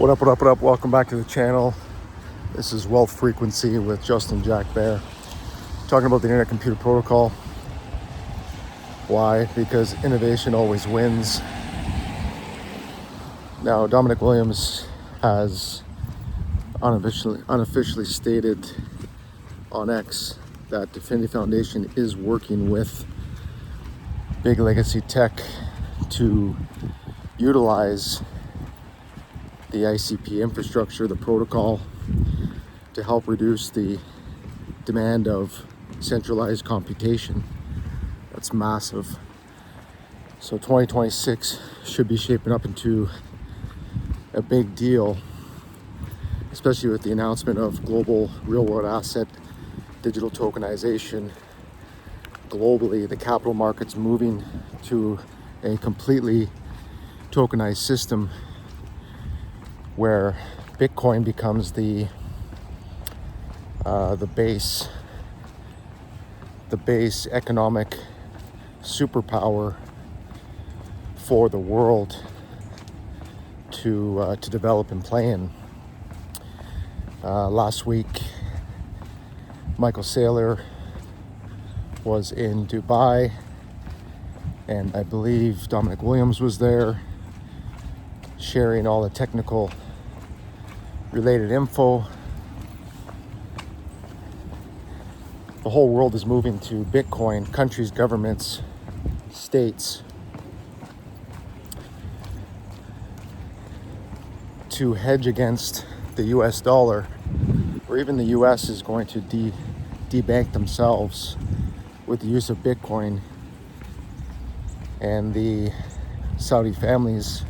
What up? Welcome back to the channel. This is Wealth Frequency with Justin Jack Bear. Talking about the Internet Computer Protocol. Why? Because innovation always wins. Now, Dominic Williams has unofficially stated on X that DFINITY Foundation is working with big legacy tech to utilize the ICP infrastructure, the protocol, to help reduce the demand of centralized computation. That's massive. So 2026 should be shaping up into a big deal, especially with the announcement of global real-world asset digital tokenization. Globally, the capital markets moving to a completely tokenized system where Bitcoin becomes the base economic superpower for the world to develop and play in. Last week, Michael Saylor was in Dubai, and I believe Dominic Williams was there, sharing all the technical related info. The whole world is moving to Bitcoin, countries, governments, states, to hedge against the US dollar, or even the US is going to debank themselves with the use of Bitcoin. And the Saudi families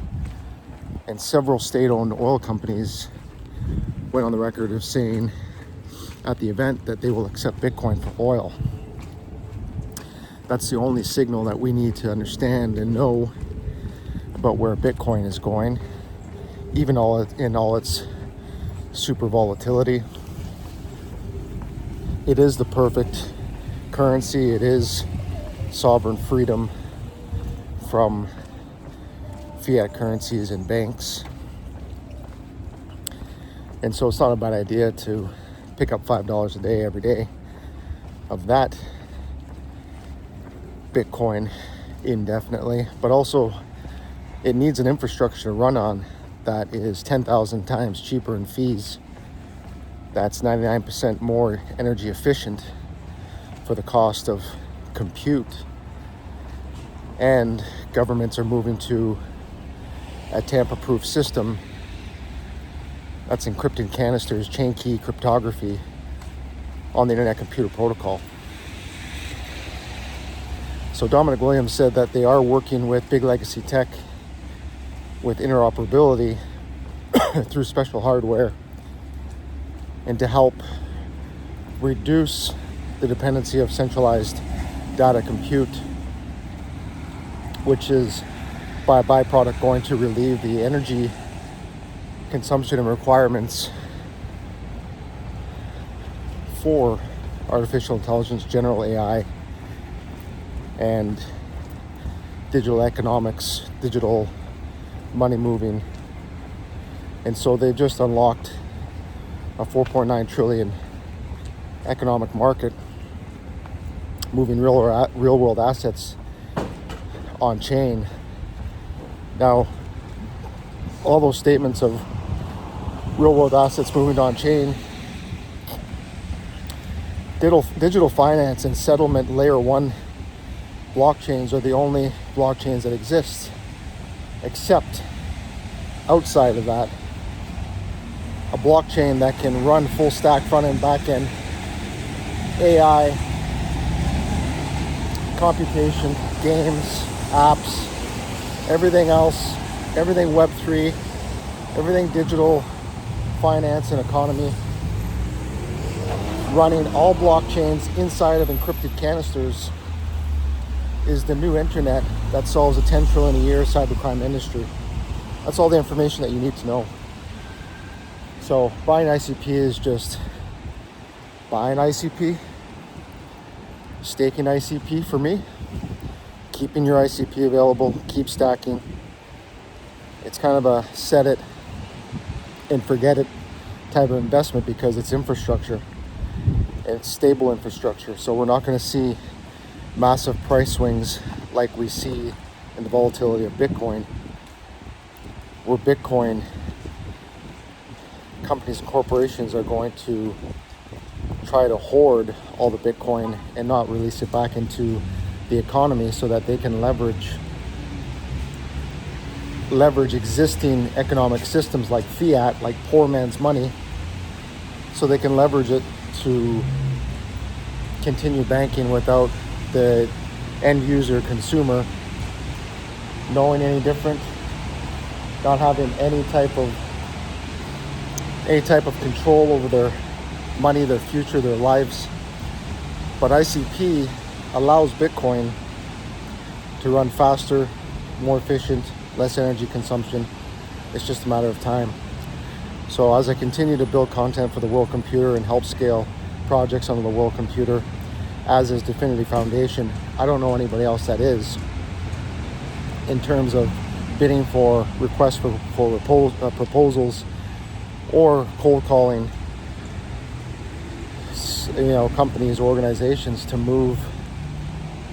and several state-owned oil companies went on the record of saying at the event that they will accept Bitcoin for oil. That's the only signal that we need to understand and know about where Bitcoin is going, even in all its super volatility. It is the perfect currency. It is sovereign freedom from fiat currencies and banks. And so it's not a bad idea to pick up $5 a day every day of that Bitcoin indefinitely. But also, it needs an infrastructure to run on that is 10,000 times cheaper in fees. That's 99% more energy efficient for the cost of compute. And governments are moving to a Tampa-proof system that's encrypted canisters, chain key cryptography on the Internet Computer Protocol. So Dominic Williams said that they are working with big legacy tech with interoperability through special hardware, and to help reduce the dependency of centralized data compute, which is by byproduct going to relieve the energy consumption and requirements for artificial intelligence, general AI, and digital economics, digital money moving. And so they've just unlocked a 4.9 trillion economic market, moving real world assets on chain. Now, all those statements of real world assets moving on chain, digital finance and settlement layer 1 blockchains are the only blockchains that exist, except outside of that, a blockchain that can run full stack front end, back end, AI, computation, games, apps, everything else, everything Web3, everything digital finance and economy, running all blockchains inside of encrypted canisters, is the new internet that solves a 10 trillion a year cybercrime industry. That's all the information that you need to know. So buying ICP is just buying ICP, staking ICP for me, keeping your ICP available, keep stacking. It's kind of a set it and forget it type of investment, because it's infrastructure and it's stable infrastructure. So we're not going to see massive price swings like we see in the volatility of Bitcoin, where Bitcoin companies and corporations are going to try to hoard all the Bitcoin and not release it back into the economy so that they can leverage existing economic systems like fiat, like poor man's money, so they can leverage it to continue banking without the end user consumer knowing any different, not having any type of control over their money, their future, their lives. But ICP allows Bitcoin to run faster, more efficient, less energy consumption. It's just a matter of time. So as I continue to build content for the World Computer and help scale projects on the World Computer, as is DFINITY Foundation, I don't know anybody else that is, in terms of bidding for requests for proposals or cold calling, companies, organizations to move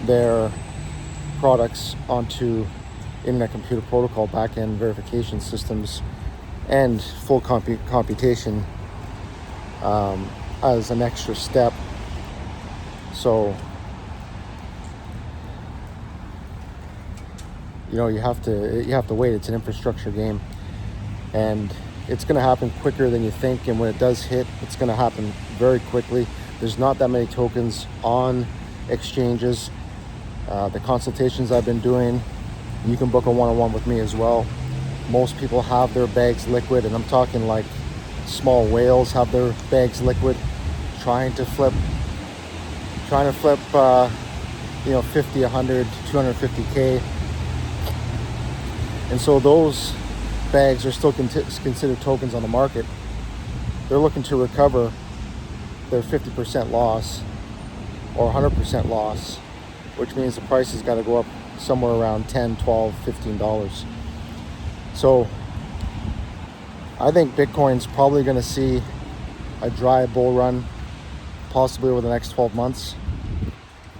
their products onto Internet Computer Protocol backend verification systems and full computation as an extra step. So you have to wait. It's an infrastructure game, and it's going to happen quicker than you think. And when it does hit, it's going to happen very quickly. There's not that many tokens on exchanges. The consultations I've been doing, you can book a one-on-one with me as well. Most people have their bags liquid, and I'm talking like small whales have their bags liquid, trying to flip 50, 100, 250K. And so those bags are still considered tokens on the market. They're looking to recover their 50% loss or 100% loss, which means the price has got to go up somewhere around $10, $12, $15. So I think Bitcoin's probably going to see a dry bull run, possibly over the next 12 months.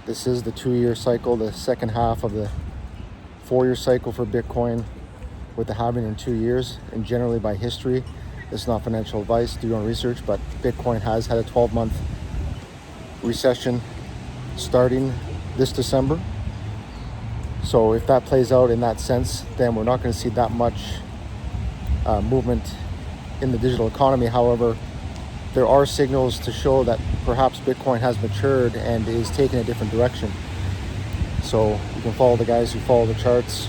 This is the 2-year cycle, the second half of the 4-year cycle for Bitcoin, with the halving in 2 years. And generally by history, this is not financial advice, do your own research, but Bitcoin has had a 12-month recession starting this December. So if that plays out in that sense, then we're not going to see that much movement in the digital economy. However, there are signals to show that perhaps Bitcoin has matured and is taking a different direction. So you can follow the guys who follow the charts.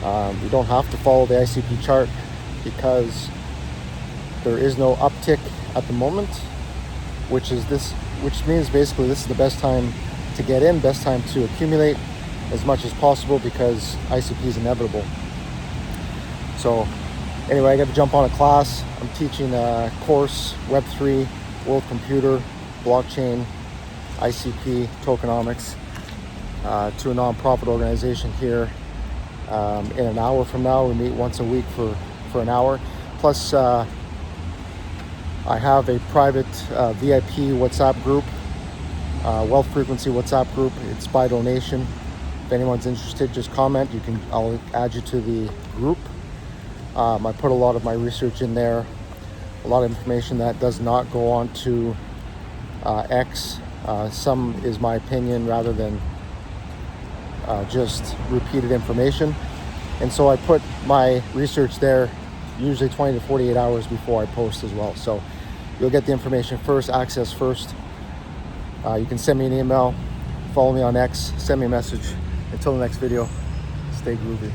You don't have to follow the ICP chart, because there is no uptick at the moment, which means basically this is the best time to get in, best time to accumulate as much as possible, because ICP is inevitable. So anyway, I got to jump on a class. I'm teaching a course, Web3, World Computer, Blockchain, ICP, Tokenomics, to a nonprofit organization here. In an hour from now, we meet once a week for an hour. Plus, I have a private VIP WhatsApp group, Wealth Frequency WhatsApp group. It's by donation. If anyone's interested, just comment. I'll add you to the group. I put a lot of my research in there, a lot of information that does not go on to X. Some is my opinion rather than just repeated information. And so I put my research there usually 20 to 48 hours before I post as well. So you'll get the information first, access first. You can send me an email, follow me on X, send me a message. Until the next video, stay groovy.